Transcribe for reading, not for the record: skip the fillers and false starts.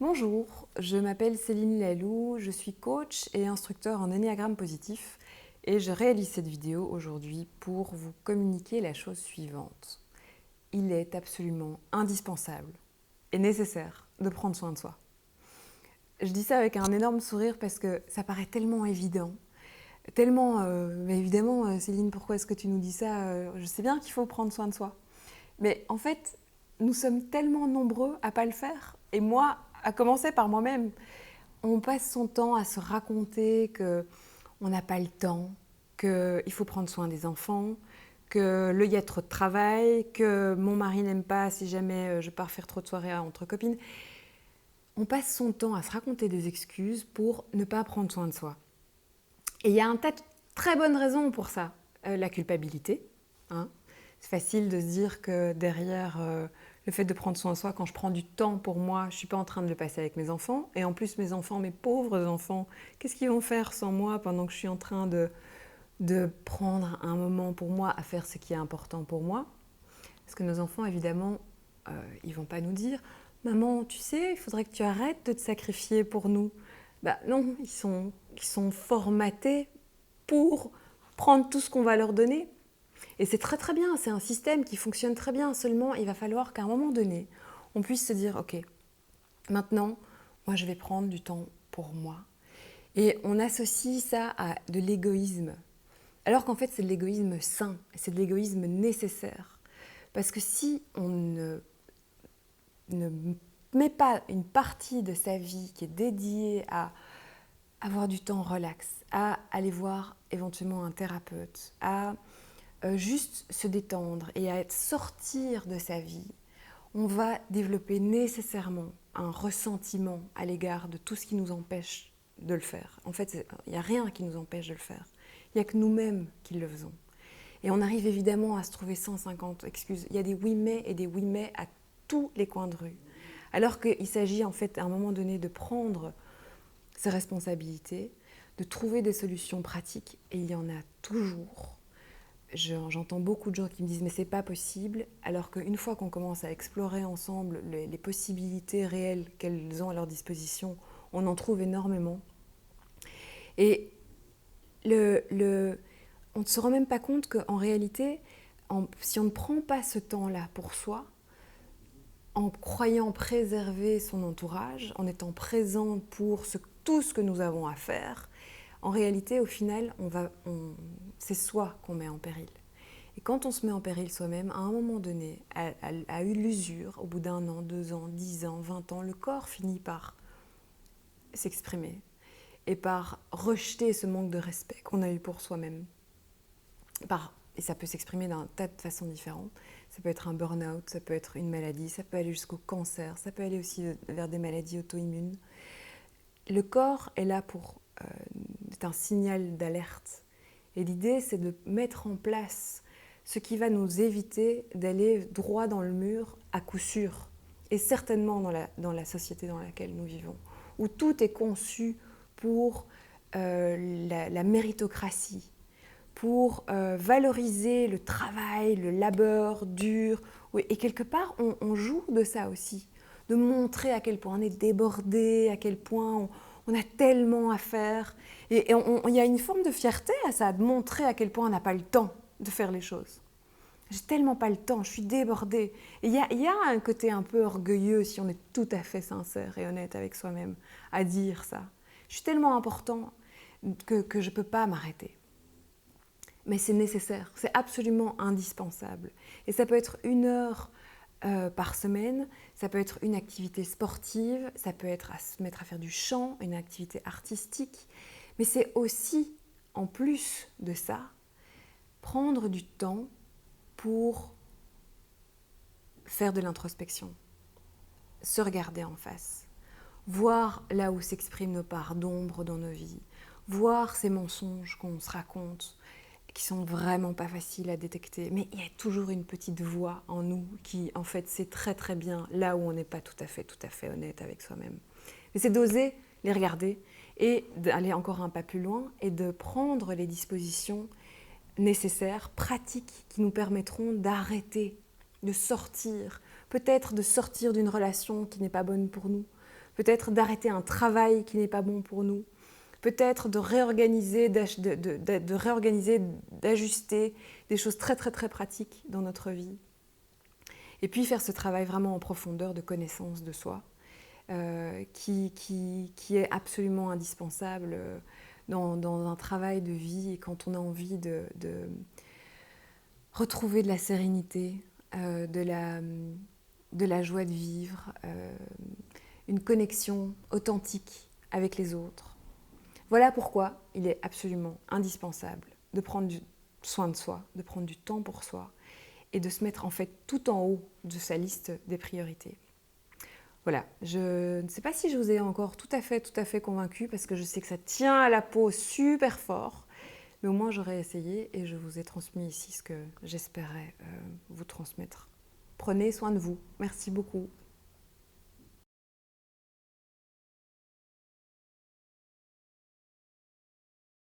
Bonjour, je m'appelle Céline Lalou, je suis coach et instructeur en ennéagramme positif et je réalise cette vidéo aujourd'hui pour vous communiquer la chose suivante. Il est absolument indispensable et nécessaire de prendre soin de soi. Je dis ça avec un énorme sourire parce que ça paraît tellement évident. Tellement, mais évidemment, Céline, pourquoi est-ce que tu nous dis ça? Je sais bien qu'il faut prendre soin de soi. Mais en fait, nous sommes tellement nombreux à pas le faire. Et moi, à commencer par moi-même, on passe son temps à se raconter qu'on n'a pas le temps, qu'il faut prendre soin des enfants, qu'il y a trop de travail, que mon mari n'aime pas si jamais je pars faire trop de soirées entre copines. On passe son temps à se raconter des excuses pour ne pas prendre soin de soi. Et il y a un tas de très bonnes raisons pour ça. La culpabilité, hein. C'est facile de se dire que derrière le fait de prendre soin de soi, quand je prends du temps pour moi, je ne suis pas en train de le passer avec mes enfants. Et en plus, mes enfants, mes pauvres enfants, qu'est-ce qu'ils vont faire sans moi pendant que je suis en train de prendre un moment pour moi à faire ce qui est important pour moi? Parce que nos enfants, évidemment, ils ne vont pas nous dire « Maman, tu sais, il faudrait que tu arrêtes de te sacrifier pour nous. » Bah non, ils sont formatés pour prendre tout ce qu'on va leur donner. Et c'est très très bien, c'est un système qui fonctionne très bien. Seulement, il va falloir qu'à un moment donné, on puisse se dire, ok, maintenant, moi je vais prendre du temps pour moi. Et on associe ça à de l'égoïsme. Alors qu'en fait, c'est de l'égoïsme sain, c'est de l'égoïsme nécessaire. Parce que si on ne met pas une partie de sa vie qui est dédiée à avoir du temps relax, à aller voir éventuellement un thérapeute, à juste se détendre et à sortir de sa vie, on va développer nécessairement un ressentiment à l'égard de tout ce qui nous empêche de le faire. En fait, il n'y a rien qui nous empêche de le faire. Il n'y a que nous-mêmes qui le faisons. Et on arrive évidemment à se trouver 150 excuses. Il y a des oui mais et des oui mais à tous les coins de rue. Alors qu'il s'agit en fait à un moment donné de prendre ses responsabilités, de trouver des solutions pratiques, et il y en a toujours. J'entends beaucoup de gens qui me disent mais c'est pas possible, alors qu'une fois qu'on commence à explorer ensemble les possibilités réelles qu'elles ont à leur disposition, on en trouve énormément. Et on ne se rend même pas compte qu'en réalité, si on ne prend pas ce temps-là pour soi, en croyant préserver son entourage, en étant présent pour tout ce que nous avons à faire, en réalité, au final, c'est soi qu'on met en péril. Et quand on se met en péril soi-même, à un moment donné, à l'usure, au bout d'un an, 2 ans, 10 ans, 20 ans, le corps finit par s'exprimer et par rejeter ce manque de respect qu'on a eu pour soi-même. Et ça peut s'exprimer d'un tas de façons différentes. Ça peut être un burn-out, ça peut être une maladie, ça peut aller jusqu'au cancer, ça peut aller aussi vers des maladies auto-immunes. Le corps est là c'est un signal d'alerte. Et l'idée, c'est de mettre en place ce qui va nous éviter d'aller droit dans le mur à coup sûr. Et certainement dans la société dans laquelle nous vivons, où tout est conçu pour la méritocratie, pour valoriser le travail, le labeur dur. Oui, et quelque part, on joue de ça aussi, de montrer à quel point on est débordé, à quel point on a tellement à faire. Et il y a une forme de fierté à ça, de montrer à quel point on n'a pas le temps de faire les choses. J'ai tellement pas le temps, je suis débordée. Et il y a un côté un peu orgueilleux, si on est tout à fait sincère et honnête avec soi-même, à dire ça. Je suis tellement important que je ne peux pas m'arrêter. Mais c'est nécessaire, c'est absolument indispensable. Et ça peut être 1 heure par semaine, ça peut être une activité sportive, ça peut être à se mettre à faire du chant, une activité artistique. Mais c'est aussi, en plus de ça, prendre du temps pour faire de l'introspection, se regarder en face, voir là où s'expriment nos parts d'ombre dans nos vies, voir ces mensonges qu'on se raconte, qui sont vraiment pas faciles à détecter. Mais il y a toujours une petite voix en nous qui, en fait, sait très très bien là où on n'est pas tout à fait honnête avec soi-même. Mais c'est d'oser les regarder et d'aller encore un pas plus loin et de prendre les dispositions nécessaires, pratiques, qui nous permettront d'arrêter, de sortir, peut-être de sortir d'une relation qui n'est pas bonne pour nous, peut-être d'arrêter un travail qui n'est pas bon pour nous, peut-être de réorganiser, d'ajuster des choses très très très pratiques dans notre vie. Et puis faire ce travail vraiment en profondeur de connaissance de soi, qui est absolument indispensable dans un travail de vie et quand on a envie de retrouver de la sérénité, de la joie de vivre, une connexion authentique avec les autres. Voilà pourquoi il est absolument indispensable de prendre soin de soi, de prendre du temps pour soi et de se mettre en fait tout en haut de sa liste des priorités. Voilà, je ne sais pas si je vous ai encore tout à fait convaincu parce que je sais que ça tient à la peau super fort, mais au moins j'aurais essayé et je vous ai transmis ici ce que j'espérais vous transmettre. Prenez soin de vous. Merci beaucoup.